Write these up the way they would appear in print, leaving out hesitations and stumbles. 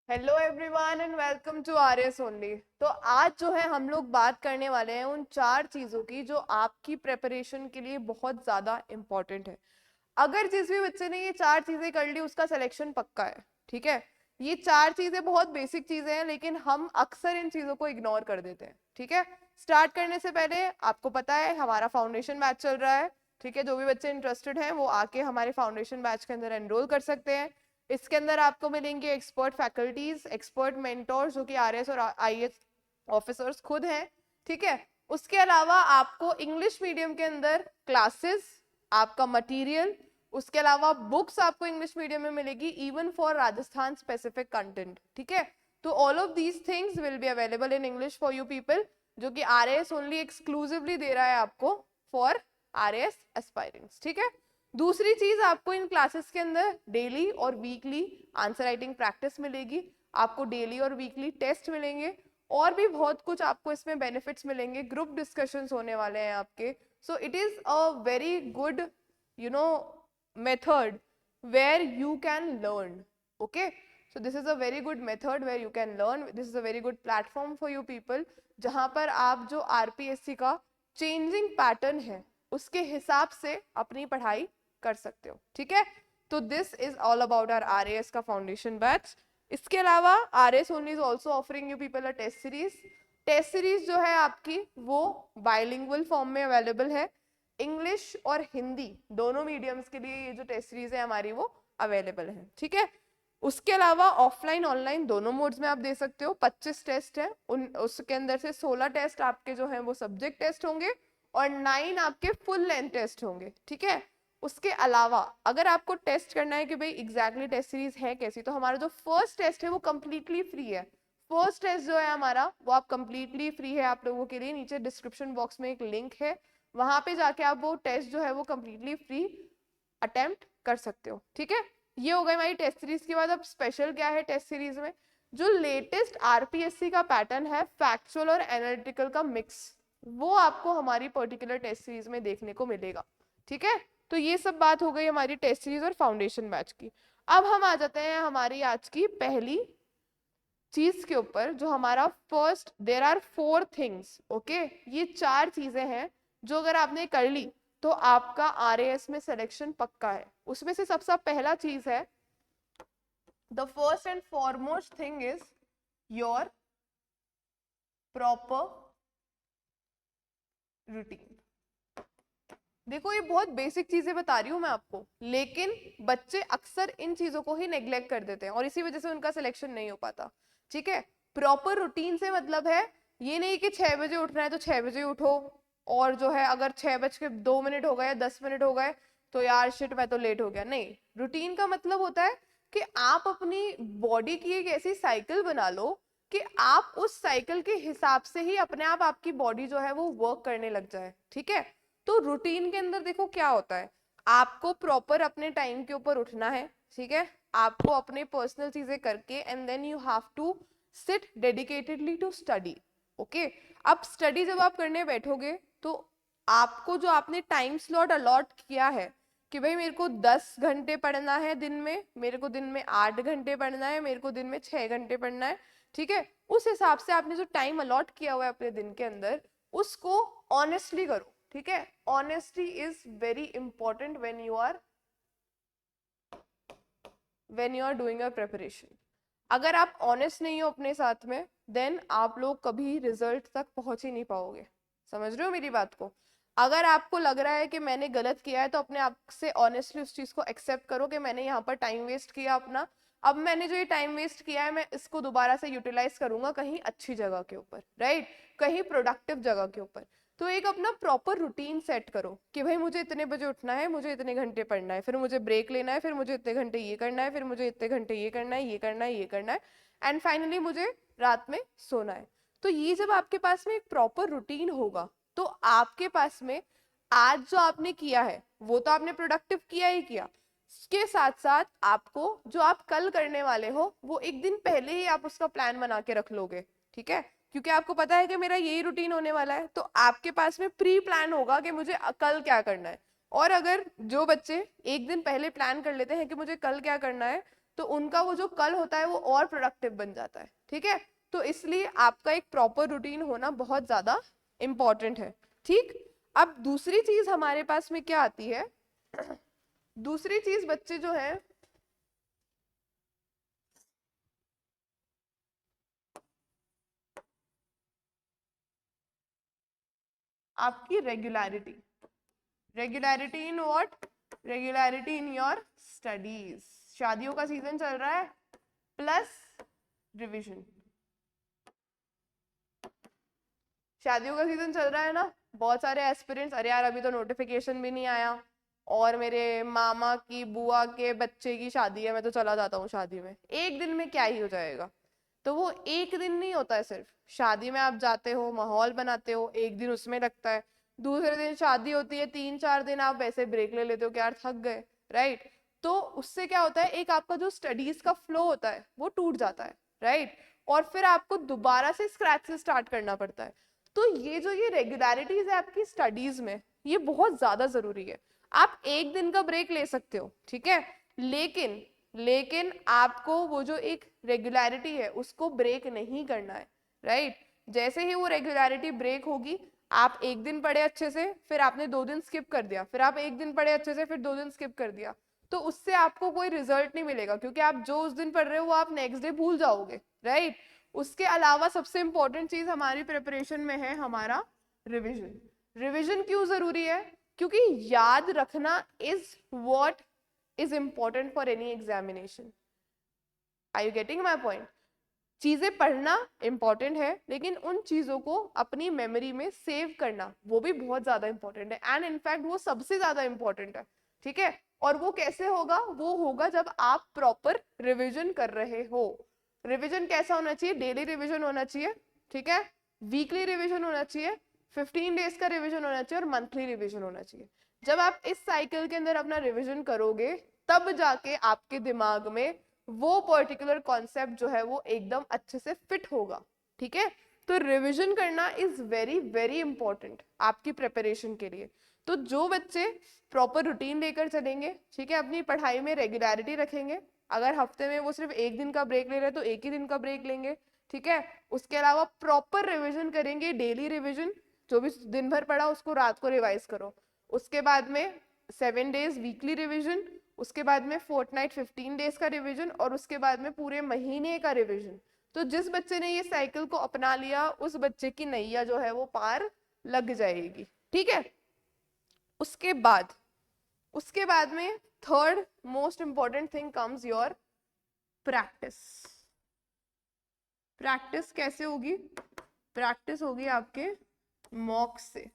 Hello everyone and welcome to RS only. तो आज जो है हम लोग बात करने वाले हैं उन 4 चीज़ों की जो आपकी प्रेपरेशन के लिए बहुत ज़्यादा इम्पोर्टेंट है। अगर जिस भी बच्चे ने ये 4 चीज़ें कर ली उसका सिलेक्शन पक्का है। ठीक है, ये 4 चीज़ें बहुत बेसिक चीज़ें हैं लेकिन हम अक्सर इन चीज़ों को इग्नोर कर देते हैं। ठीक है, स्टार्ट करने से पहले आपको पता है हमारा फाउंडेशन बैच चल रहा है। ठीक है, जो भी बच्चे इंटरेस्टेड हैं वो आके हमारे फाउंडेशन बैच के अंदर एनरोल कर सकते हैं। इसके अंदर आपको मिलेंगे एक्सपर्ट फैकल्टीज, एक्सपर्ट मेंटोर जो कि आरएस और आईएएस ऑफिसर्स खुद हैं। ठीक है, उसके अलावा आपको इंग्लिश मीडियम के अंदर क्लासेस, आपका मटेरियल, उसके अलावा बुक्स आपको इंग्लिश मीडियम में मिलेगी even for Rajasthan specific content. ठीक है, तो all of these things will be available in English for you people, जो कि आरएएस ओनली एक्सक्लूसिवली दे रहा है आपको फॉर आरएएस एस्पायरेंट्स। ठीक है, दूसरी चीज आपको इन क्लासेस के अंदर डेली और वीकली आंसर राइटिंग प्रैक्टिस मिलेगी, आपको डेली और वीकली टेस्ट मिलेंगे और भी बहुत कुछ आपको इसमें बेनिफिट्स मिलेंगे। ग्रुप डिस्कशंस होने वाले हैं आपके। So it is a very good you know method where you can learn. Okay, so this is a very good method where you can learn. This is a very good platform for you people, जहां पर आप जो RPSC का changing pattern है उसके हिसाब से अपनी पढ़ाई कर सकते हो। ठीक है, तो this is all about our RAS का फाउंडेशन बैच। इसके अलावा RAS only is also offering you people a test series. Test series जो है आपकी वो बाइलिंगुअल फॉर्म में अवेलेबल है। इंग्लिश और हिंदी दोनों मीडियम्स के लिए ये जो टेस्ट सीरीज है हमारी वो अवेलेबल है। ठीक है, उसके अलावा ऑफलाइन ऑनलाइन दोनों मोड्स में आप दे सकते हो। 25 टेस्ट है, उन उसके अंदर से 16 टेस्ट आपके जो है वो सब्जेक्ट टेस्ट होंगे और 9 आपके फुल लेंथ टेस्ट होंगे। ठीक है, उसके अलावा अगर आपको टेस्ट करना है कि भाई एग्जैक्टली टेस्ट सीरीज है कैसी, तो हमारा जो फर्स्ट टेस्ट है वो कम्प्लीटली फ्री है। फर्स्ट टेस्ट जो है हमारा वो आप कम्प्लीटली फ्री है आप लोगों के लिए। नीचे डिस्क्रिप्शन बॉक्स में एक लिंक है, वहां पे जाके आप वो टेस्ट जो है वो कम्प्लीटली फ्री अटेम्प्ट कर सकते हो। ठीक है, ये हो गई हमारी टेस्ट सीरीज के बाद अब स्पेशल क्या है टेस्ट सीरीज में, जो लेटेस्ट आरपीएससी का पैटर्न है फैक्चुअल और एनालिटिकल का मिक्स, वो आपको हमारी पर्टिकुलर टेस्ट सीरीज में देखने को मिलेगा। ठीक है, तो ये सब बात हो गई हमारी टेस्ट सीरीज और फाउंडेशन बैच की। अब हम आ जाते हैं हमारी आज की पहली चीज के ऊपर जो हमारा first, there are 4 things. Okay, ये 4 चीजें हैं जो अगर आपने कर ली तो आपका आरएएस में सिलेक्शन पक्का है। उसमें से सबसे पहला चीज है, the first and foremost thing is your proper routine. देखो ये बहुत बेसिक चीजें बता रही हूं मैं आपको, लेकिन बच्चे अक्सर इन चीजों को ही नेग्लेक्ट कर देते हैं और इसी वजह से उनका सिलेक्शन नहीं हो पाता। ठीक है, प्रॉपर रूटीन से मतलब है ये नहीं कि 6 बजे उठना है तो 6 बजे उठो और जो है अगर 6:02 हो गए 10 मिनट हो गए तो यार शिट मैं तो लेट हो गया। नहीं, रूटीन का मतलब होता है कि आप अपनी बॉडी की एक ऐसी साइकिल बना लो कि आप उस साइकिल के हिसाब से ही अपने आप आपकी बॉडी जो है वो वर्क करने लग जाए। ठीक है, तो रूटीन के अंदर देखो क्या होता है, आपको प्रॉपर अपने टाइम के ऊपर उठना है। ठीक है, आपको अपने पर्सनल चीजें करके and then you have to sit dedicatedly to study. Okay, अब स्टडी जब आप करने बैठोगे तो आपको जो आपने टाइम स्लॉट अलॉट किया है कि भाई मेरे को 10 घंटे पढ़ना है दिन में, मेरे को दिन में 8 घंटे पढ़ना है, मेरे को दिन में 6 घंटे पढ़ना है। ठीक है, उस हिसाब से आपने जो टाइम अलॉट किया हुआ है अपने दिन के अंदर उसको ऑनेस्टली करो। ठीक है, honesty is very important when you are doing your preparation. अगर आप ऑनेस्ट नहीं हो अपने साथ में देन आप लोग कभी रिजल्ट तक पहुंच ही नहीं पाओगे। समझ रहे हो मेरी बात को? अगर आपको लग रहा है कि मैंने गलत किया है तो अपने आप से ऑनेस्टली उस चीज को एक्सेप्ट करो कि मैंने यहाँ पर टाइम वेस्ट किया अपना, अब मैंने जो ये टाइम वेस्ट किया है मैं इसको दोबारा से यूटिलाइज करूंगा कहीं अच्छी जगह के ऊपर, राइट, कहीं प्रोडक्टिव जगह के ऊपर। तो एक अपना प्रॉपर रूटीन सेट करो कि भाई मुझे इतने बजे उठना है, मुझे इतने घंटे पढ़ना है, फिर मुझे ब्रेक लेना है, फिर मुझे इतने घंटे ये करना है, फिर मुझे इतने घंटे ये करना है, ये करना है, ये करना है, एंड फाइनली मुझे रात में सोना है। तो ये जब आपके पास में एक प्रॉपर रूटीन होगा तो आपके पास में आज जो आपने किया है वो तो आपने प्रोडक्टिव किया ही किया, इसके साथ साथ आपको जो आप कल करने वाले हो वो एक दिन पहले ही आप उसका प्लान बना के रख लोगे। ठीक है, क्योंकि आपको पता है कि मेरा यही रूटीन होने वाला है तो आपके पास में प्री प्लान होगा कि मुझे कल क्या करना है। और अगर जो बच्चे एक दिन पहले प्लान कर लेते हैं कि मुझे कल क्या करना है तो उनका वो जो कल होता है वो और प्रोडक्टिव बन जाता है, ठीक है। तो इसलिए आपका एक प्रॉपर रूटीन होना बहुत ज्यादा इंपॉर्टेंट है, ठीक। अब दूसरी चीज हमारे पास में क्या आती है, दूसरी चीज बच्चे जो है आपकी regularity, regularity in what, regularity in your studies. शादियों का सीजन चल रहा है प्लस रिवीजन, शादियों का सीजन चल रहा है ना, बहुत सारे एस्पिरेंट्स, अरे यार अभी तो नोटिफिकेशन भी नहीं आया और मेरे मामा की बुआ के बच्चे की शादी है, मैं तो चला जाता हूँ शादी में, एक दिन में क्या ही हो जाएगा। तो वो एक दिन नहीं होता है, सिर्फ शादी में आप जाते हो, माहौल बनाते हो, एक दिन उसमें लगता है, दूसरे दिन शादी होती है, 3-4 दिन आप वैसे ब्रेक ले लेते हो कि यार थक गए, राइट। तो उससे क्या होता है, एक आपका जो स्टडीज का फ्लो होता है वो टूट जाता है, राइट। और फिर आपको दोबारा से स्क्रैच से स्टार्ट करना पड़ता है। तो ये जो ये रेगुलरिटीज है आपकी स्टडीज में, ये बहुत ज्यादा जरूरी है। आप एक दिन का ब्रेक ले सकते हो, ठीक है, लेकिन लेकिन आपको वो जो एक रेगुलरिटी है उसको ब्रेक नहीं करना है, राइट। जैसे ही वो रेगुलरिटी ब्रेक होगी, आप एक दिन पढ़े अच्छे से, फिर आपने 2 दिन स्किप कर दिया, फिर आप एक दिन पढ़े अच्छे से, फिर 2 दिन स्किप कर दिया, तो उससे आपको कोई रिजल्ट नहीं मिलेगा, क्योंकि आप जो उस दिन पढ़ रहे हो वो आप नेक्स्ट डे भूल जाओगे, राइट। उसके अलावा सबसे इंपॉर्टेंट चीज हमारी प्रिपरेशन में है हमारा रिविजन। रिविजन क्यों जरूरी है, क्योंकि याद रखना is what is important for any examination. Are you getting my point. चीजें पढ़ना इंपॉर्टेंट है, लेकिन उन चीजों को अपनी मेमोरी में सेव करना वो भी बहुत ज्यादा इंपॉर्टेंट है, एंड इनफैक्ट वो सबसे ज्यादा इंपॉर्टेंट है, ठीक है। और वो कैसे होगा, वो होगा जब आप प्रॉपर रिविजन कर रहे हो। रिविजन कैसा होना चाहिए, डेली रिविजन होना चाहिए, ठीक है, वीकली रिविजन होना चाहिए, 15 डेज का रिविजन होना चाहिए और मंथली रिविजन होना चाहिए। जब आप इस साइकिल के अंदर अपना रिविजन करोगे, तब जाके आपके दिमाग में वो पर्टिकुलर कॉन्सेप्ट जो है वो एकदम अच्छे से फिट होगा, ठीक है। तो रिवीजन करना इज वेरी वेरी इंपॉर्टेंट आपकी प्रिपरेशन के लिए। तो जो बच्चे प्रॉपर रूटीन लेकर चलेंगे, ठीक है, अपनी पढ़ाई में रेगुलरिटी रखेंगे, अगर हफ्ते में वो सिर्फ एक दिन का ब्रेक ले रहे हैं तो एक ही दिन का ब्रेक लेंगे, ठीक है। उसके अलावा प्रॉपर रिविजन करेंगे, डेली रिविजन, जो भी दिन भर पढ़ा उसको रात को रिवाइज करो। उसके बाद में 7 डेज वीकली रिविजन, उसके बाद में फोर्टनाइट 15 डेज का रिवीजन, और उसके बाद में पूरे महीने का रिवीजन। तो जिस बच्चे ने ये साइकिल को अपना लिया, उस बच्चे की नैया जो है वो पार लग जाएगी, ठीक है। उसके बाद में third most important thing comes your practice. Practice कैसे होगी, प्रैक्टिस होगी आपके मॉक्स से,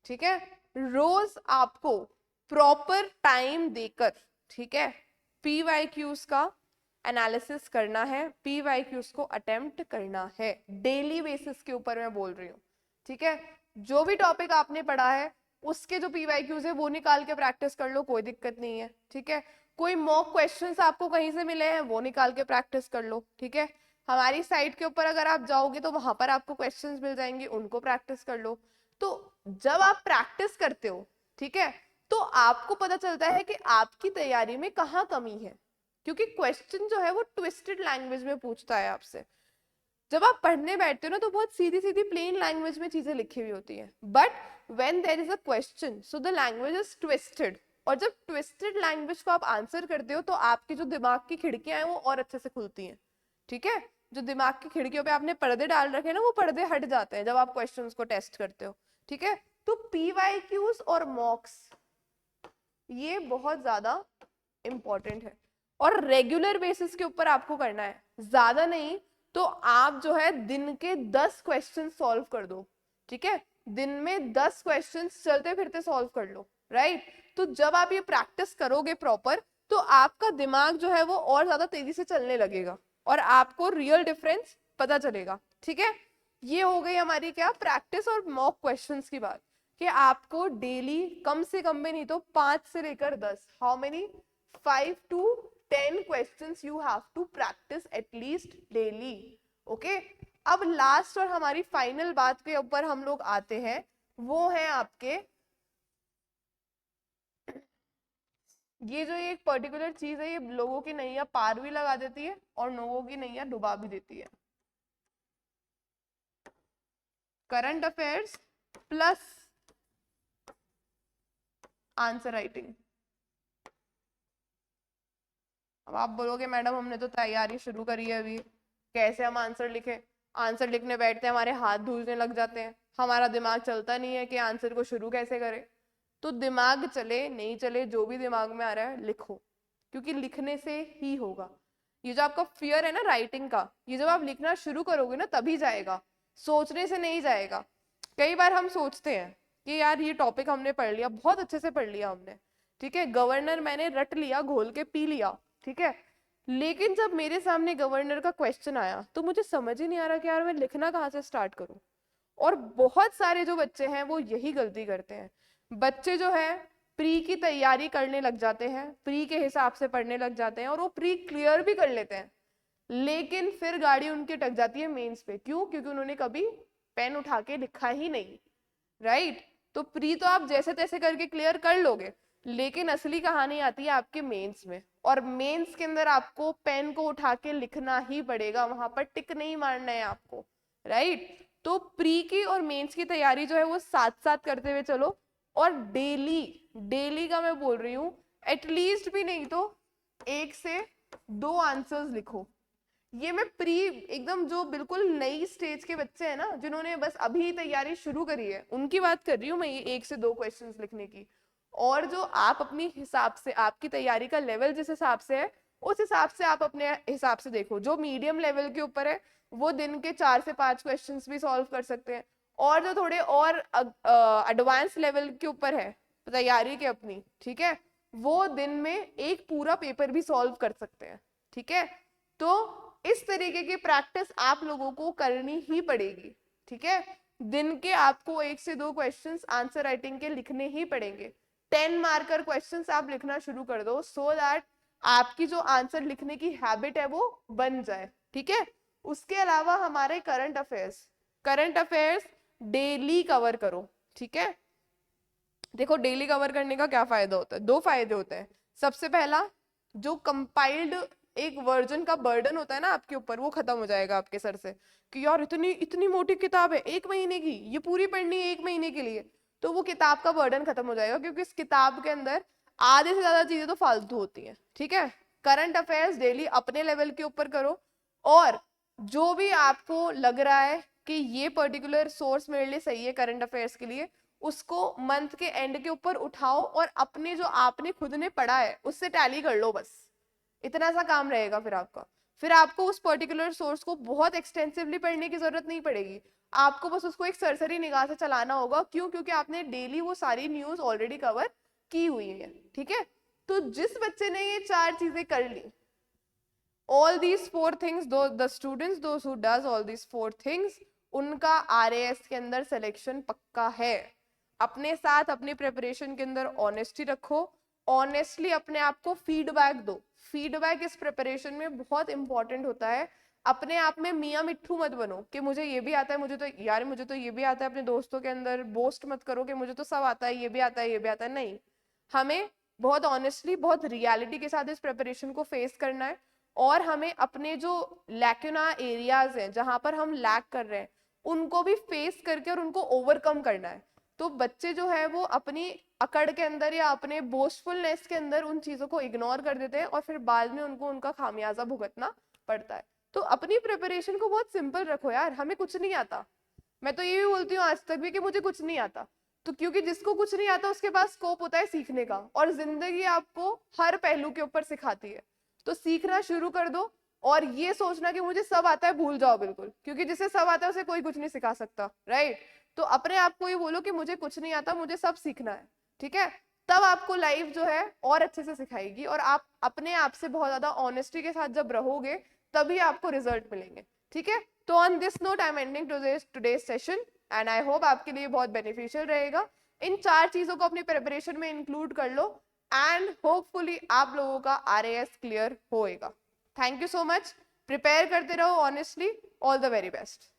ठीक है। रोज आपको प्रॉपर टाइम देकर, ठीक है, पीवाईक्यूज का एनालिसिस करना है, पीवाईक्यूज को अटेम्प्ट करना है, डेली बेसिस के ऊपर मैं बोल रही हूँ, ठीक है। जो भी टॉपिक आपने पढ़ा है उसके जो पीवाईक्यूज है वो निकाल के प्रैक्टिस कर लो, कोई दिक्कत नहीं है, ठीक है। कोई मॉक क्वेश्चंस आपको कहीं से मिले हैं वो निकाल के प्रैक्टिस कर लो, ठीक है। हमारी साइट के ऊपर अगर आप जाओगे तो वहां पर आपको क्वेश्चंस मिल जाएंगे, उनको प्रैक्टिस कर लो। तो जब आप प्रैक्टिस करते हो, ठीक है, तो आपको पता चलता है कि आपकी तैयारी में कहाँ कमी है, क्योंकि क्वेश्चन जो है वो ट्विस्टेड लैंग्वेज में पूछता है आपसे। जब आप पढ़ने बैठते हो ना तो बहुत सीधी सीधी प्लेन लैंग्वेज में चीजें लिखी हुई होती हैं, but when there is a question so the language is twisted, और जब ट्विस्टेड लैंग्वेज को आप आंसर करते हो तो आपकी जो दिमाग की खिड़कियां हैं वो और अच्छे से खुलती हैं, ठीक है। जो दिमाग की खिड़कियों पे आपने पर्दे डाल रखे हैं ना, वो पर्दे हट जाते हैं जब आप क्वेश्चंस को टेस्ट करते हो, ठीक है। तो पीवाईक्यूज और मॉक्स ये बहुत ज्यादा इंपॉर्टेंट है, और रेगुलर बेसिस के ऊपर आपको करना है, ज्यादा नहीं तो आप जो है दिन के 10 क्वेश्चन सॉल्व कर दो, ठीक है। दिन में 10 क्वेश्चन चलते फिरते सॉल्व कर लो, राइट। तो जब आप ये प्रैक्टिस करोगे प्रॉपर, तो आपका दिमाग जो है वो और ज्यादा तेजी से चलने लगेगा और आपको रियल डिफरेंस पता चलेगा, ठीक है। ये हो गई हमारी क्या, प्रैक्टिस और मॉक क्वेश्चंस की बात, कि आपको डेली कम से कम में नहीं तो 5 से लेकर 10, how many, 5 to 10 questions you have to practise at least daily, okay. अब लास्ट और हमारी फाइनल बात के ऊपर हम लोग आते हैं, वो है आपके ये जो एक पर्टिकुलर चीज है ये लोगों की नैया पार भी लगा देती है और लोगों की नैया डुबा भी देती है। Current affairs plus answer writing. अब आप बोलोगे मैडम हमने तो तैयारी शुरू करी है अभी, कैसे हम आंसर लिखें? आंसर लिखने बैठते हैं हमारे हाथ धूलने लग जाते हैं, हमारा दिमाग चलता नहीं है कि आंसर को शुरू कैसे करें। तो दिमाग चले नहीं चले, जो भी दिमाग में आ रहा है लिखो, क्योंकि लिखने से ही होगा। ये जो आपका फियर है ना राइटिंग का, ये जब आप लिखना शुरू करोगे ना तभी जाएगा, सोचने से नहीं जाएगा। कई बार हम सोचते हैं कि यार ये टॉपिक हमने पढ़ लिया, बहुत अच्छे से पढ़ लिया हमने, ठीक है, गवर्नर मैंने रट लिया, घोल के पी लिया, ठीक है, लेकिन जब मेरे सामने गवर्नर का क्वेश्चन आया तो मुझे समझ ही नहीं आ रहा कि यार मैं लिखना कहाँ से स्टार्ट करूं। और बहुत सारे जो बच्चे हैं वो यही गलती करते हैं। बच्चे जो है प्री की तैयारी करने लग जाते हैं, प्री के हिसाब से पढ़ने लग जाते हैं और वो प्री क्लियर भी कर लेते हैं, लेकिन फिर गाड़ी उनकी अटक जाती है मेंस पे। क्यों? क्योंकि उन्होंने कभी पेन उठा के लिखा ही नहीं, राइट? तो प्री तो आप जैसे तैसे करके क्लियर कर लोगे, लेकिन असली कहानी आती है आपके मेंस में, और मेंस के अंदर आपको पेन को उठा के लिखना ही पड़ेगा, वहां पर टिक नहीं मारना है आपको, राइट? तो प्री की और मेंस की तैयारी जो है वो साथ साथ करते हुए चलो, और डेली, डेली का मैं बोल रही हूँ, एटलीस्ट भी नहीं तो 1 से 2 आंसर्स लिखो। ये मैं प्री एकदम जो बिल्कुल नई स्टेज के बच्चे हैं ना, जिन्होंने बस अभी तैयारी शुरू करी है, उनकी बात कर रही हूँ मैं, ये 1 से 2 क्वेश्चंस लिखने की। और जो आप अपनी हिसाब से, आपकी तैयारी का लेवल जिस हिसाब से है, उस हिसाब से आप अपने हिसाब से देखो। जो मीडियम लेवल के ऊपर है वो दिन के 4 से 5 क्वेश्चंस भी सॉल्व कर सकते हैं, और जो थोड़े और एडवांस लेवल के ऊपर है तैयारी के अपनी, ठीक है, वो दिन में एक पूरा पेपर भी सॉल्व कर सकते हैं, ठीक है। तो इस तरीके की प्रैक्टिस आप लोगों को करनी ही पड़ेगी, ठीक है। दिन के आपको 1 से 2 क्वेश्चंस आंसर राइटिंग के लिखने ही पड़ेंगे। 10 मार्कर क्वेश्चंस आप लिखना शुरू कर दो, सो दैट आपकी जो आंसर लिखने की हैबिट है वो बन जाए, ठीक है। उसके अलावा हमारे करंट अफेयर्स डेली कवर करो, ठीक है। देखो डेली कवर करने का क्या फायदा होता है? 2 फायदे होते हैं। सबसे पहला, जो कंपाइल्ड एक वर्जन का बर्डन होता है ना आपके ऊपर, वो खत्म हो जाएगा आपके सर से, कि यार इतनी इतनी मोटी किताब है 1 महीने की, ये पूरी पढ़नी है 1 महीने के लिए, तो वो किताब का बर्डन खत्म हो जाएगा, क्योंकि इस किताब के अंदर आधे से ज्यादा चीजें तो फालतू होती हैं, ठीक है। करंट अफेयर्स डेली अपने लेवल के ऊपर करो, और जो भी आपको लग रहा है कि ये पर्टिकुलर सोर्स मेरे लिए सही है करंट अफेयर्स के लिए, उसको मंथ के एंड के ऊपर उठाओ और अपने जो आपने खुद ने पढ़ा है उससे टैली कर लो, बस इतना सा काम रहेगा फिर आपका। फिर आपको उस पर्टिकुलर सोर्स को बहुत एक्सटेंसिवली पढ़ने की जरूरत नहीं पड़ेगी, आपको बस उसको एक सरसरी निगाह से चलाना होगा। क्यों? क्योंकि आपने डेली वो सारी न्यूज ऑलरेडी कवर की हुई है, ठीक है। तो जिस बच्चे ने ये 4 चीजें कर ली, all these 4 things, the students those who does all these 4 things, उनका RAS के अंदर सिलेक्शन पक्का है। अपने साथ अपनी प्रिपरेशन के अंदर ऑनेस्टी रखो, ऑनेस्टली अपने आप को फीडबैक दो। फीडबैक इस प्रिपरेशन में बहुत इंपॉर्टेंट होता है। अपने आप में मियाँ मिट्ठू मत बनो कि मुझे ये भी आता है, मुझे तो यार मुझे तो ये भी आता है। अपने दोस्तों के अंदर बोस्ट मत करो कि मुझे तो सब आता है, ये भी आता है, ये भी आता है। नहीं, हमें बहुत ऑनेस्टली, बहुत रियलिटी के साथ इस प्रिपरेशन को फेस करना है, और हमें अपने जो लैक्यूना एरियाज हैं, जहां पर हम लैक कर रहे हैं, उनको भी फेस करके और उनको ओवरकम करना है। तो बच्चे जो है वो अपनी अकड़ के अंदर या अपने बोस्टफुलनेस के अंदर उन चीजों को इग्नोर कर देते हैं, और फिर बाद में उनको उनका खामियाजा भुगतना पड़ता है। तो अपनी प्रिपरेशन को बहुत सिंपल रखो यार। हमें कुछ नहीं आता, मैं तो ये भी बोलती हूँ आज तक भी कि मुझे कुछ नहीं आता, तो क्योंकि जिसको कुछ नहीं आता उसके पास स्कोप होता है सीखने का, और जिंदगी आपको हर पहलू के ऊपर सिखाती है। तो सीखना शुरू कर दो, और ये सोचना कि मुझे सब आता है भूल जाओ बिल्कुल, क्योंकि जिसे सब आता है उसे कोई कुछ नहीं सिखा सकता, राइट। तो अपने आप को ये बोलो कि मुझे कुछ नहीं आता, मुझे सब सीखना है, ठीक है। तब आपको लाइफ जो है और अच्छे से सिखाएगी, और आप अपने आप से बहुत ज्यादा ऑनेस्टी के साथ जब रहोगे तभी आपको रिजल्ट मिलेंगे, ठीक है। तो on this note I am ending today's session, and I hope आपके लिए बहुत बेनिफिशियल रहेगा। इन 4 चीजों को अपनी प्रिपरेशन में इंक्लूड कर लो, एंड होपफुली आप लोगों का RAS क्लियर होएगा। Thank you so much. Prepare करते रहो honestly. All the very best.